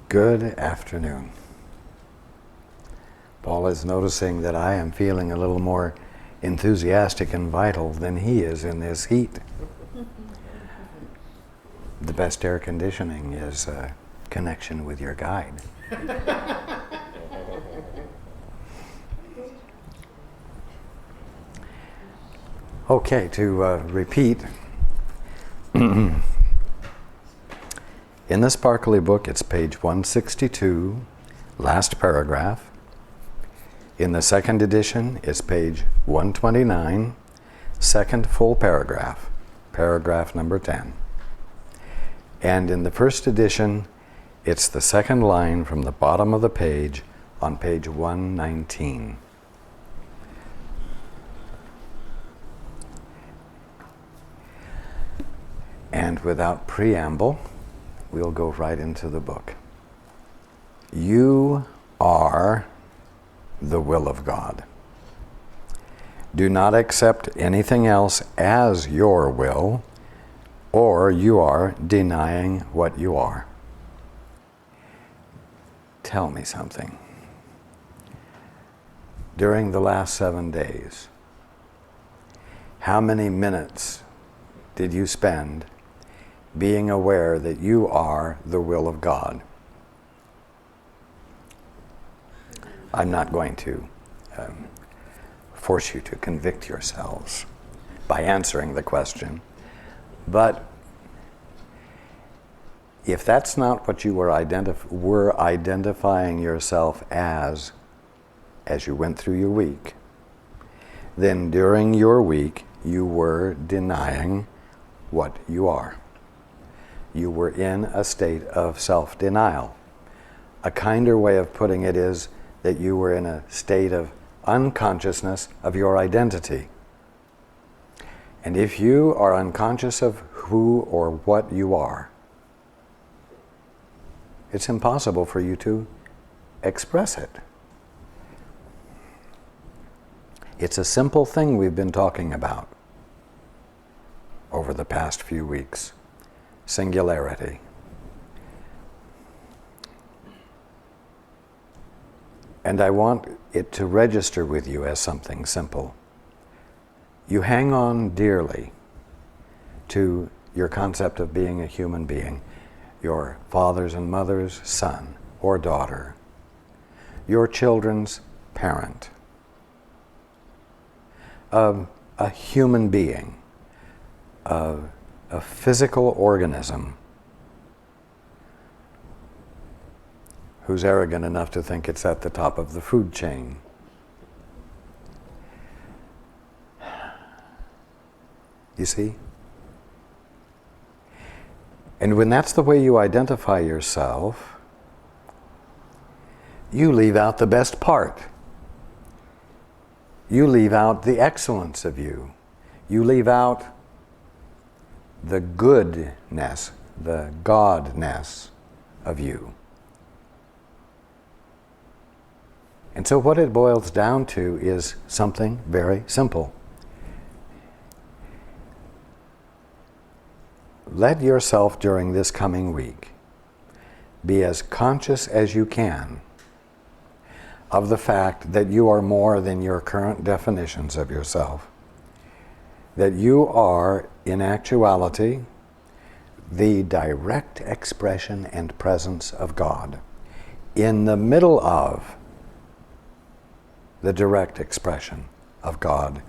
Good afternoon. Paul is noticing that I am feeling a little more enthusiastic and vital than he is in this heat. The best air conditioning is a connection with your guide. Okay, to repeat, in the sparkly book, it's page 162, last paragraph. In the second edition, it's page 129, second full paragraph, paragraph number 10. And in the first edition, it's the second line from the bottom of the page on page 119. And without preamble, we'll go right into the book. You are the will of God. Do not accept anything else as your will, or you are denying what you are. Tell me something. During the last 7 days, how many minutes did you spend being aware that you are the will of God? I'm not going to force you to convict yourselves by answering the question, but if that's not what you were identifying yourself as you went through your week, then during your week you were denying what you are. You were in a state of self-denial. A kinder way of putting it is that you were in a state of unconsciousness of your identity. And if you are unconscious of who or what you are, it's impossible for you to express it. It's a simple thing we've been talking about over the past few weeks. Singularity. And I want it to register with you as something simple. You hang on dearly to your concept of being a human being, your father's and mother's son or daughter, your children's parent, a human being, a physical organism who's arrogant enough to think it's at the top of the food chain. You see? And when that's the way you identify yourself, you leave out the best part. You leave out the excellence of you. You leave out the goodness, the godness of you. And so what it boils down to is something very simple. Let yourself during this coming week be as conscious as you can of the fact that you are more than your current definitions of yourself. That you are, in actuality, the direct expression and presence of God. In the middle of the direct expression of God,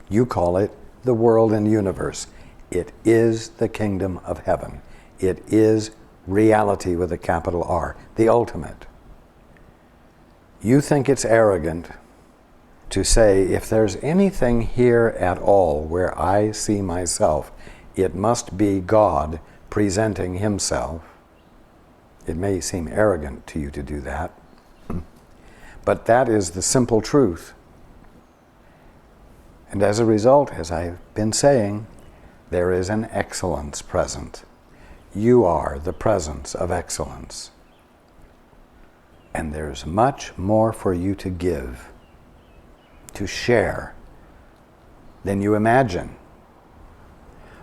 you call it the world and universe. It is the kingdom of heaven. It is reality with a capital R, the ultimate. You think it's arrogant to say, if there's anything here at all where I see myself, it must be God presenting himself. It may seem arrogant to you to do that, but that is the simple truth. And as a result, as I've been saying, there is an excellence present. You are the presence of excellence. And there's much more for you to give, to share, than you imagine,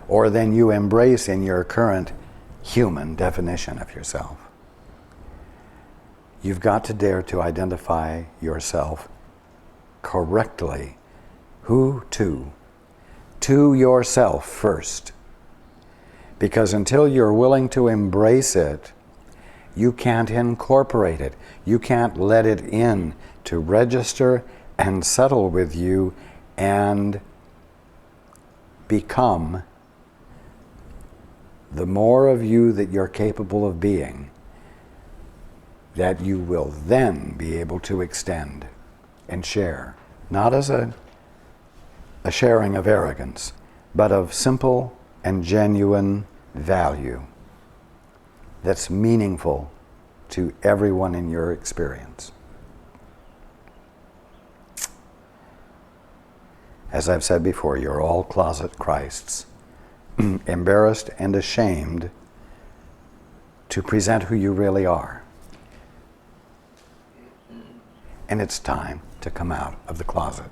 or than you embrace in your current human definition of yourself. You've got to dare to identify yourself correctly. Who to? To yourself first. Because until you're willing to embrace it, you can't incorporate it. You can't let it in to register and settle with you and become the more of you that you're capable of being, that you will then be able to extend and share. Not as a sharing of arrogance, but of simple and genuine value that's meaningful to everyone in your experience. As I've said before, you're all closet Christs, embarrassed and ashamed to present who you really are. And it's time to come out of the closet.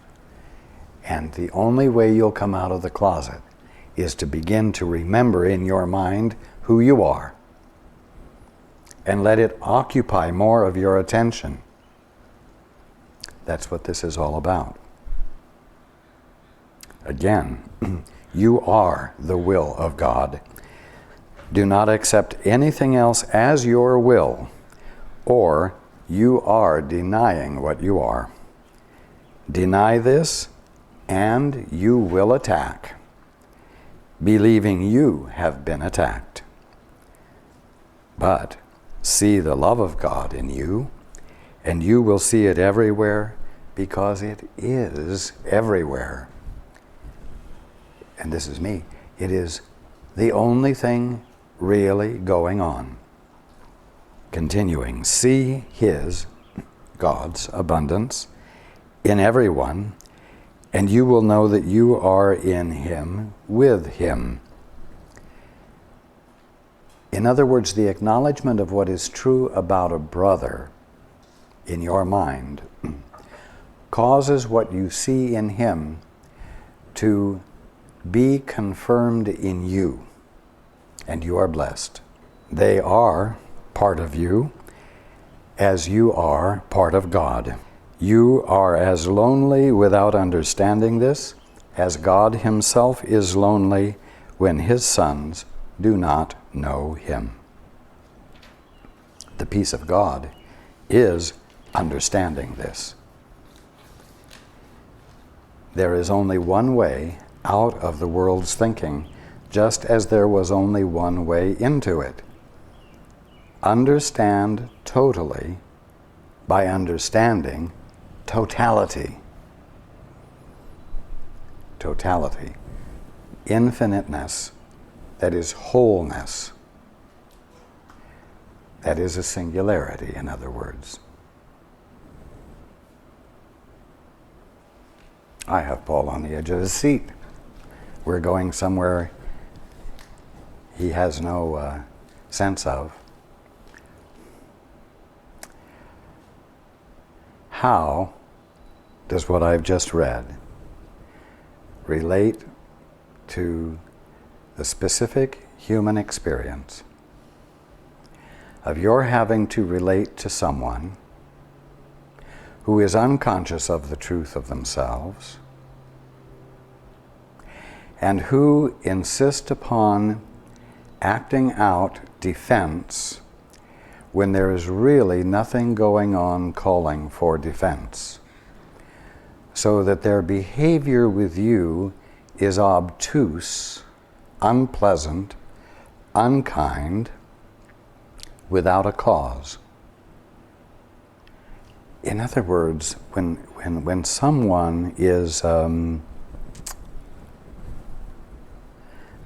And the only way you'll come out of the closet is to begin to remember in your mind who you are and let it occupy more of your attention. That's what this is all about. Again, you are the will of God. Do not accept anything else as your will, or you are denying what you are. Deny this, and you will attack, believing you have been attacked. But see the love of God in you, and you will see it everywhere, because it is everywhere. And this is me. It is the only thing really going on. Continuing, see His, God's abundance in everyone, and you will know that you are in Him, with Him. In other words, the acknowledgement of what is true about a brother in your mind causes what you see in him to be confirmed in you, and you are blessed. They are part of you as you are part of God. You are as lonely without understanding this as God Himself is lonely when His sons do not know Him. The peace of God is understanding this. There is only one way out of the world's thinking, just as there was only one way into it. Understand totally by understanding totality. Totality. Infiniteness. That is wholeness. That is a singularity, in other words. I have Paul on the edge of his seat. We're going somewhere he has no sense of. How does what I've just read relate to the specific human experience of your having to relate to someone who is unconscious of the truth of themselves and who insist upon acting out defense when there is really nothing going on calling for defense, so that their behavior with you is obtuse, unpleasant, unkind, without a cause. In other words, when someone is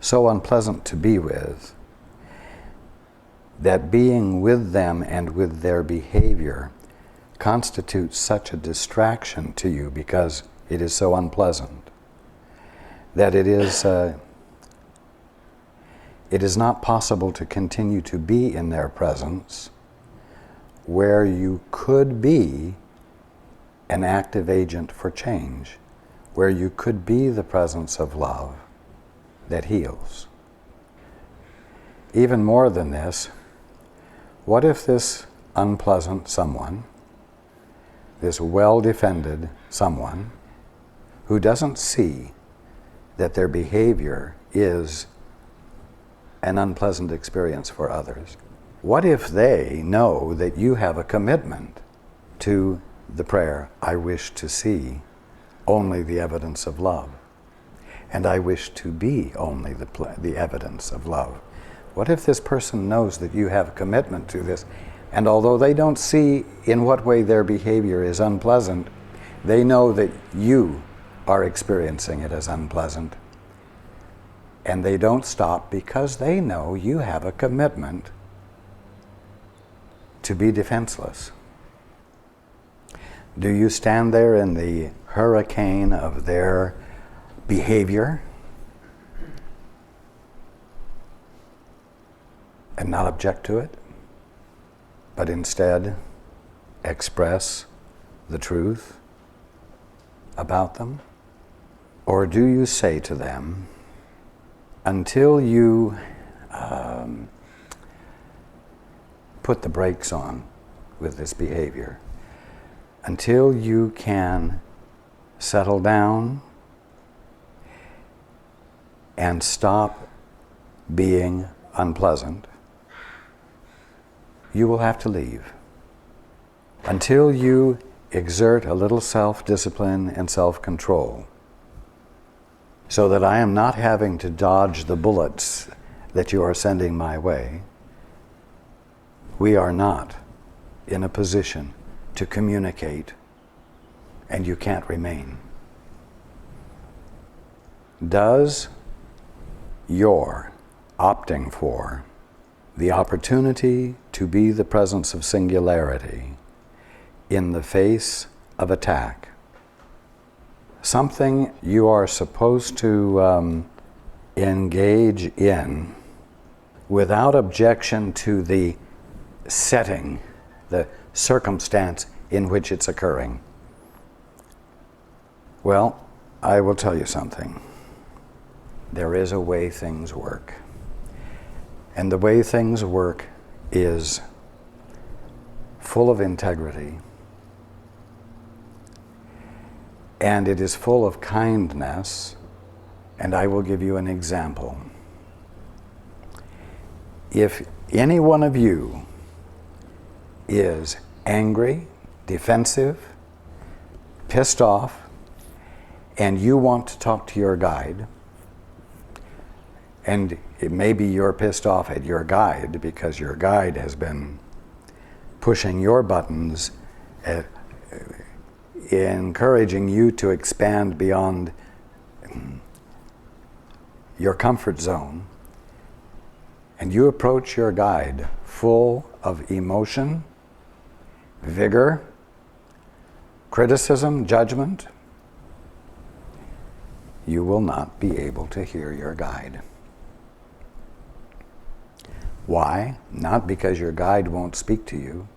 so unpleasant to be with, that being with them and with their behavior constitutes such a distraction to you because it is so unpleasant, that it is not possible to continue to be in their presence where you could be an active agent for change, where you could be the presence of love that heals. Even more than this, what if this unpleasant someone, this well-defended someone, who doesn't see that their behavior is an unpleasant experience for others. What if they know that you have a commitment to the prayer, I wish to see only the evidence of love, and I wish to be only the evidence of love? What if this person knows that you have a commitment to this, and although they don't see in what way their behavior is unpleasant, they know that you are experiencing it as unpleasant, and they don't stop because they know you have a commitment to be defenseless? Do you stand there in the hurricane of their behavior and not object to it, but instead express the truth about them? Or do you say to them, until you put the brakes on with this behavior, until you can settle down and stop being unpleasant, you will have to leave. Until you exert a little self-discipline and self-control, so that I am not having to dodge the bullets that you are sending my way, we are not in a position to communicate, and you can't remain. Does your opting for the opportunity to be the presence of singularity in the face of attack, something you are supposed to engage in without objection to the setting, the circumstance in which it's occurring? Well, I will tell you something. There is a way things work. And the way things work is full of integrity. And it is full of kindness. And I will give you an example. If any one of you is angry, defensive, pissed off, and you want to talk to your guide, and it may be you're pissed off at your guide because your guide has been pushing your buttons, encouraging you to expand beyond your comfort zone, and you approach your guide full of emotion, vigor, criticism, judgment, you will not be able to hear your guide. Why? Not because your guide won't speak to you,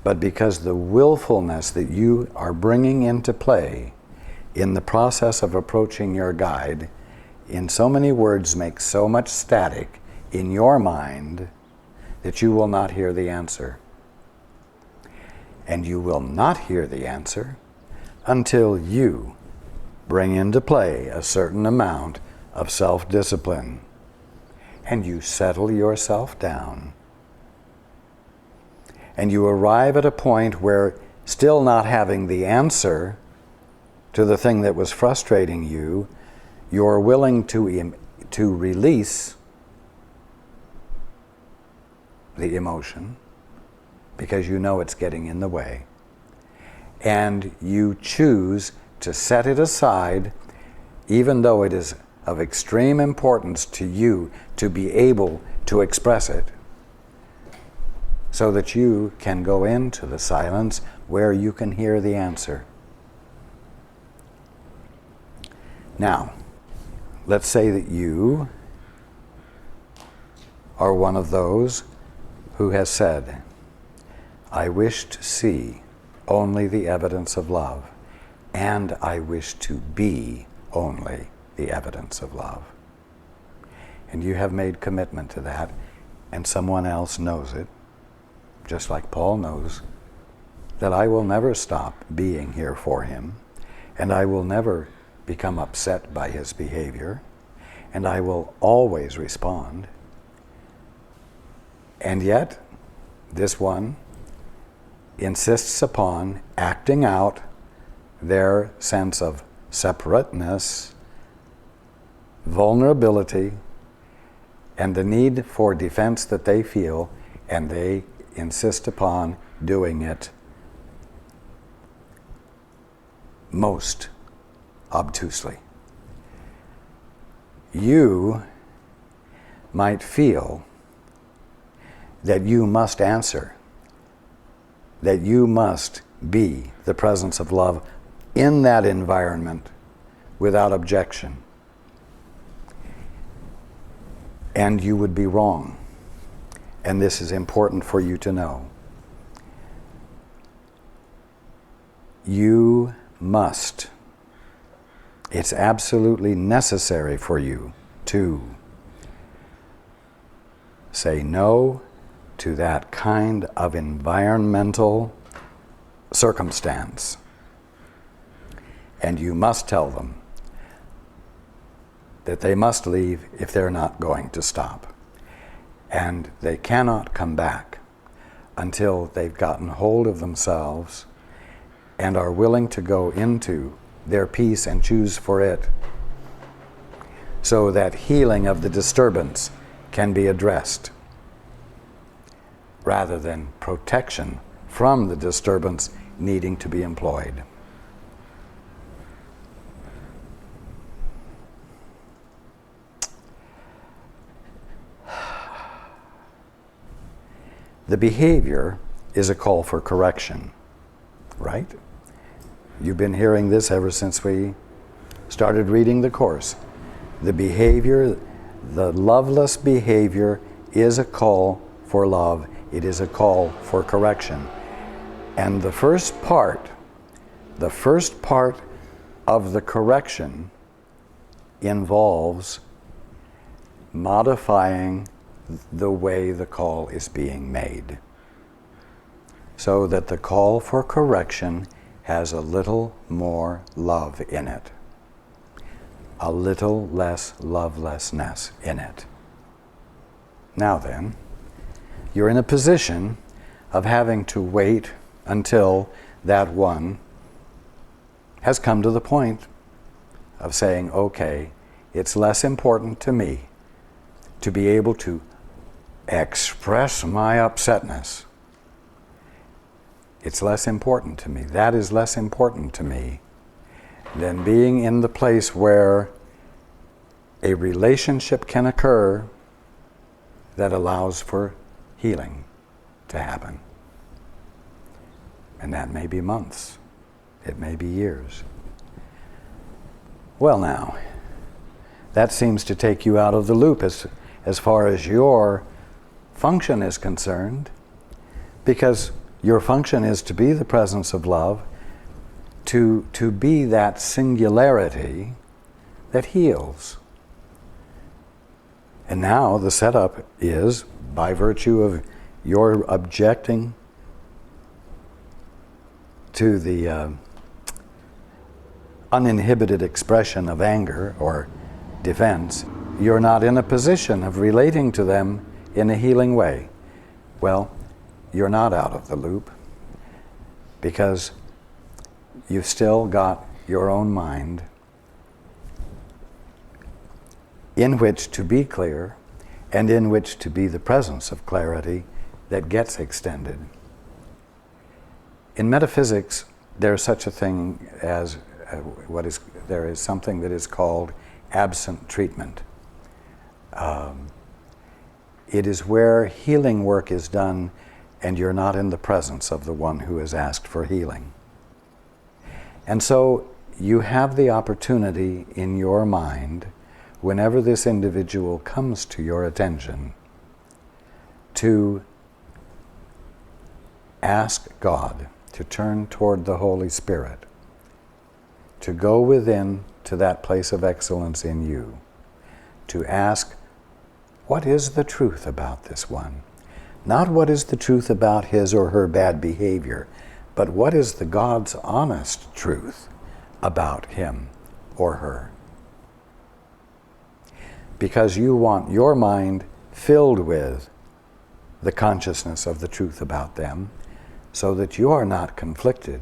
but because the willfulness that you are bringing into play in the process of approaching your guide, in so many words, makes so much static in your mind that you will not hear the answer. And you will not hear the answer until you bring into play a certain amount of self-discipline, and you settle yourself down, and you arrive at a point where, still not having the answer to the thing that was frustrating you, you're willing to release the emotion because you know it's getting in the way, and you choose to set it aside, even though it is of extreme importance to you to be able to express it, so that you can go into the silence where you can hear the answer. Now, let's say that you are one of those who has said, I wish to see only the evidence of love, and I wish to be only the evidence of love. And you have made commitment to that, and someone else knows it, just like Paul knows that I will never stop being here for him, and I will never become upset by his behavior, and I will always respond. And yet, this one insists upon acting out their sense of separateness, vulnerability, and the need for defense that they feel, and they insist upon doing it most obtusely. You might feel that you must answer, that you must be the presence of love in that environment without objection. And you would be wrong. And this is important for you to know. You must. It's absolutely necessary for you to say no to that kind of environmental circumstance. And you must tell them that they must leave if they're not going to stop. And they cannot come back until they've gotten hold of themselves and are willing to go into their peace and choose for it, so that healing of the disturbance can be addressed, rather than protection from the disturbance needing to be employed. The behavior is a call for correction, right? You've been hearing this ever since we started reading the Course. The behavior, the loveless behavior, is a call for love. It is a call for correction. And the first part of the correction involves modifying the way the call is being made, so that the call for correction has a little more love in it, a little less lovelessness in it. Now then, you're in a position of having to wait until that one has come to the point of saying, okay, it's less important to me to be able to express my upsetness. It's less important to me. That is less important to me than being in the place where a relationship can occur that allows for healing to happen. And that may be months. It may be years. Well now, that seems to take you out of the loop as far as your function is concerned, because your function is to be the presence of love, to be that singularity that heals. And now the setup is, by virtue of your objecting to the uninhibited expression of anger or defense, you're not in a position of relating to them in a healing way. Well, you're not out of the loop, because you've still got your own mind in which to be clear and in which to be the presence of clarity that gets extended. In metaphysics, there's such a thing as there is something that is called absent treatment. It is where healing work is done and you're not in the presence of the one who has asked for healing. And so you have the opportunity in your mind, whenever this individual comes to your attention, to ask God to turn toward the Holy Spirit, to go within to that place of excellence in you, to ask, what is the truth about this one? Not what is the truth about his or her bad behavior, but what is the God's honest truth about him or her. Because you want your mind filled with the consciousness of the truth about them, so that you are not conflicted,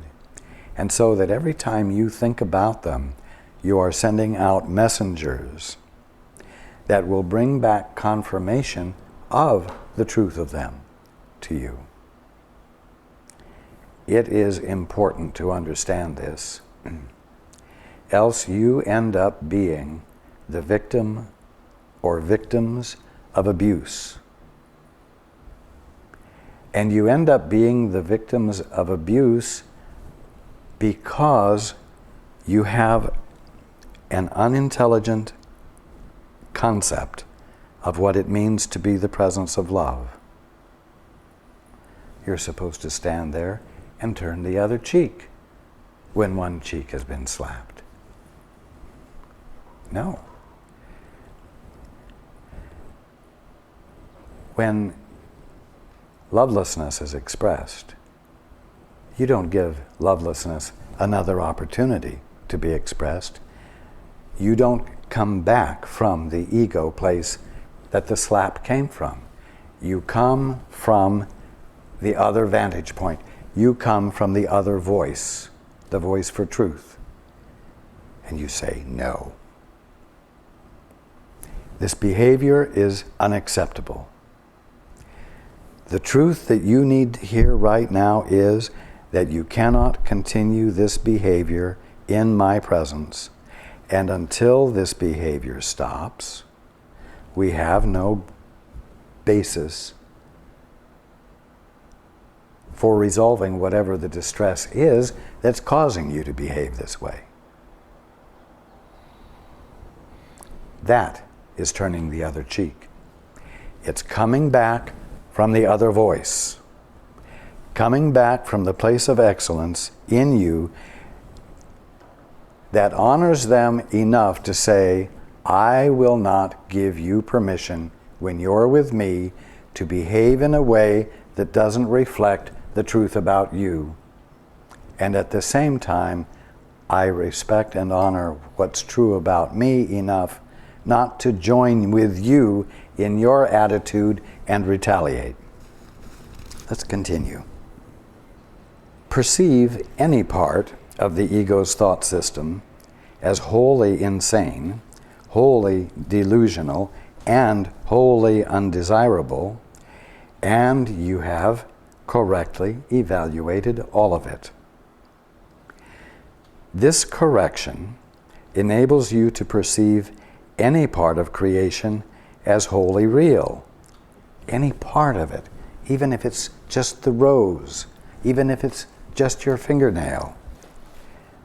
and so that every time you think about them, you are sending out messengers that will bring back confirmation of the truth of them to you. It is important to understand this, else you end up being the victim or victims of abuse. And you end up being the victims of abuse because you have an unintelligent concept of what it means to be the presence of love. You're supposed to stand there and turn the other cheek when one cheek has been slapped. No. When lovelessness is expressed, you don't give lovelessness another opportunity to be expressed. You don't come back from the ego place that the slap came from. You come from the other vantage point. You come from the other voice, the voice for truth. And you say no. This behavior is unacceptable. The truth that you need to hear right now is that you cannot continue this behavior in my presence. And until this behavior stops, we have no basis for resolving whatever the distress is that's causing you to behave this way. That is turning the other cheek. It's coming back from the other voice, coming back from the place of excellence in you that honors them enough to say, I will not give you permission when you're with me to behave in a way that doesn't reflect the truth about you. And at the same time, I respect and honor what's true about me enough not to join with you in your attitude and retaliate. Let's continue. Perceive any part of the ego's thought system as wholly insane, wholly delusional, and wholly undesirable, and you have correctly evaluated all of it. This correction enables you to perceive any part of creation as wholly real. Any part of it, even if it's just the rose, even if it's just your fingernail.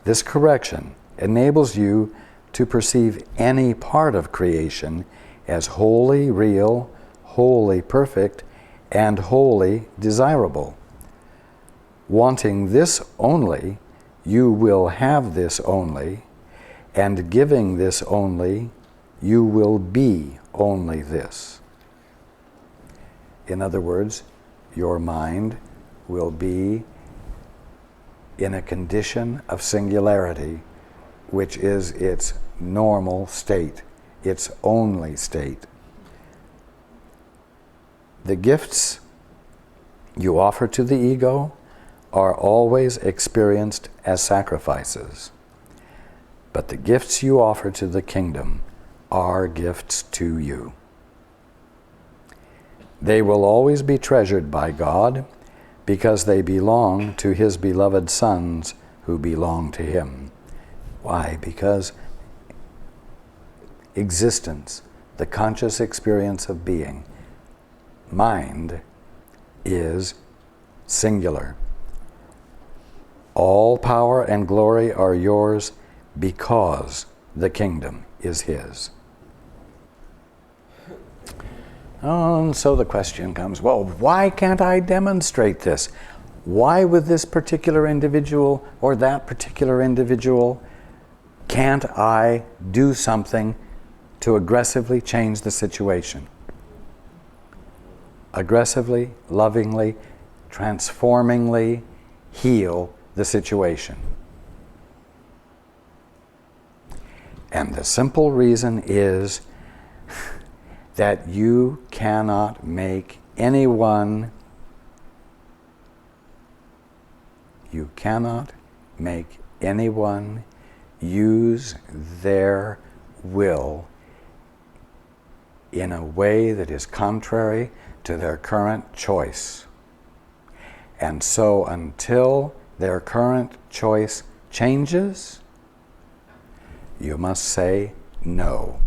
This correction enables you to perceive any part of creation as wholly real, wholly perfect, and wholly desirable. Wanting this only, you will have this only, and giving this only, you will be only this. In other words, your mind will be in a condition of singularity, which is its normal state, its only state. The gifts you offer to the ego are always experienced as sacrifices, but the gifts you offer to the kingdom are gifts to you. They will always be treasured by God because they belong to His beloved sons who belong to Him. Why? Because existence, the conscious experience of being, mind, is singular. All power and glory are yours because the kingdom is His. And so the question comes, well, why can't I demonstrate this? Why with this particular individual or that particular individual can't I do something to aggressively change the situation? aggressively, lovingly, transformingly heal the situation. And the simple reason is that you cannot make anyone use their will in a way that is contrary to their current choice. And so until their current choice changes, you must say no.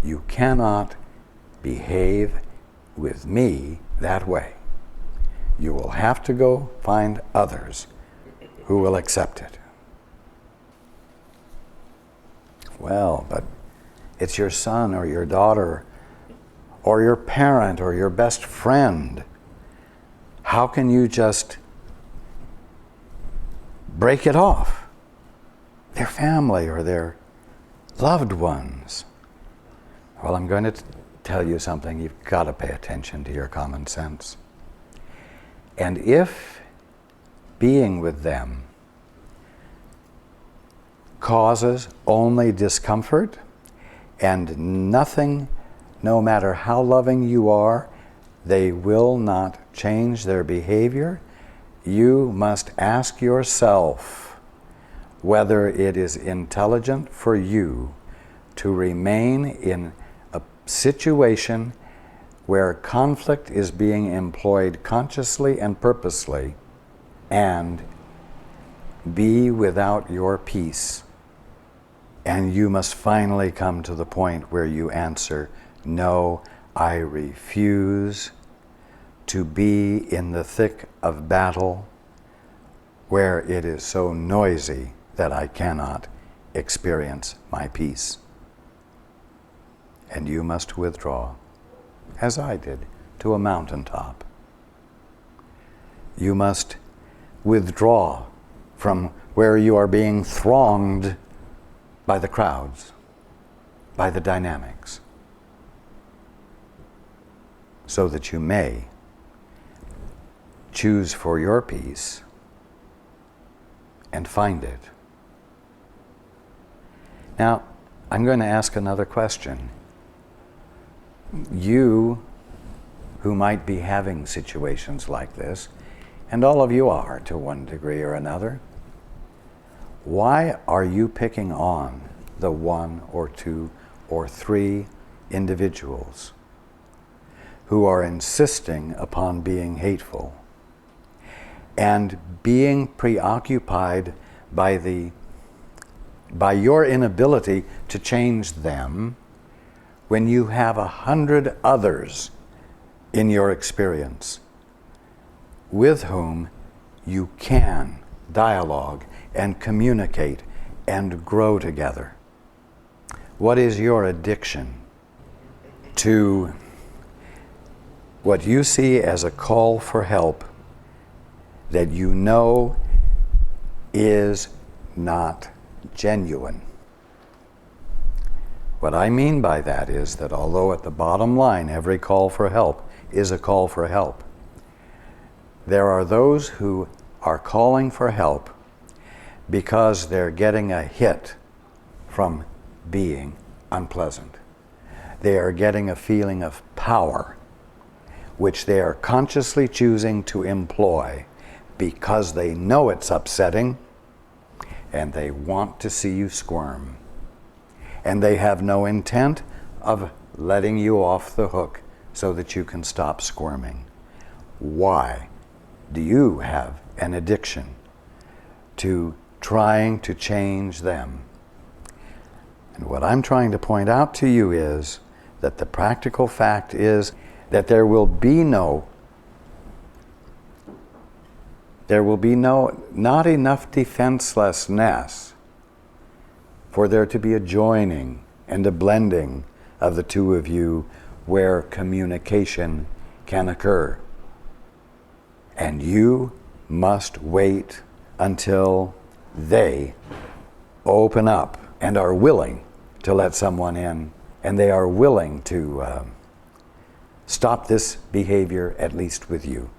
You cannot behave with me that way. You will have to go find others who will accept it. Well, but it's your son or your daughter or your parent or your best friend. How can you just break it off? Their family or their loved ones. Well, I'm going to tell you something. You've got to pay attention to your common sense. And if being with them causes only discomfort and nothing, no matter how loving you are, they will not change their behavior, you must ask yourself whether it is intelligent for you to remain in a situation where conflict is being employed consciously and purposely and be without your peace. And you must finally come to the point where you answer, no, I refuse to be in the thick of battle where it is so noisy that I cannot experience my peace. And you must withdraw, as I did, to a mountaintop. You must withdraw from where you are being thronged by the crowds, by the dynamics, so that you may choose for your peace and find it. Now, I'm going to ask another question. You who might be having situations like this, and all of you are to one degree or another, why are you picking on the one or two or three individuals who are insisting upon being hateful and being preoccupied by your inability to change them when you have 100 others in your experience with whom you can dialogue and communicate and grow together? What is your addiction to what you see as a call for help that you know is not genuine? What I mean by that is that although at the bottom line every call for help is a call for help, there are those who are calling for help because they're getting a hit from being unpleasant. They are getting a feeling of power, which they are consciously choosing to employ because they know it's upsetting and they want to see you squirm. And they have no intent of letting you off the hook so that you can stop squirming. Why do you have an addiction to trying to change them? And what I'm trying to point out to you is that the practical fact is that there will be not enough defenselessness for there to be a joining and a blending of the two of you where communication can occur. And you must wait until they open up and are willing to let someone in, and they are willing to Stop this behavior, at least with you.